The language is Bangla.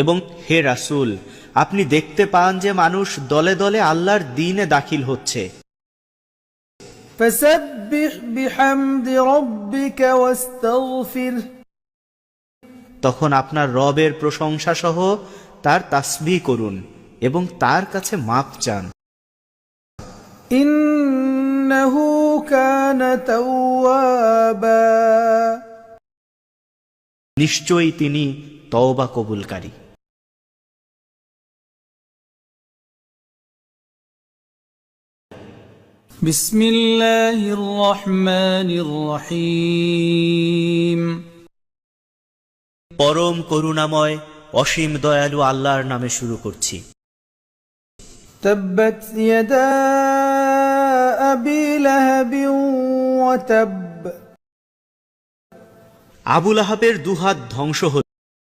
এবং হে রাসূল, আপনি দেখতে পান যে মানুষ দলে দলে আল্লাহর দ্বীনে দাখিল হচ্ছে। فسبح بحمد ربك واستغفره তখন আপনার রবের প্রশংসা সহ তার তাসবিহ করুন এবং তার কাছে মাপ চান। إنه كان توابا নিশ্চয়ই তিনি তওবা কবুলকারী। بسم الله الرحمن الرحيم পরম করুণাময় অসীম দয়ালু আল্লাহর নামে শুরু করছি। تبت يدا أبي لهب وتب আবু লাহাবের দুহাত ধ্বংস হল।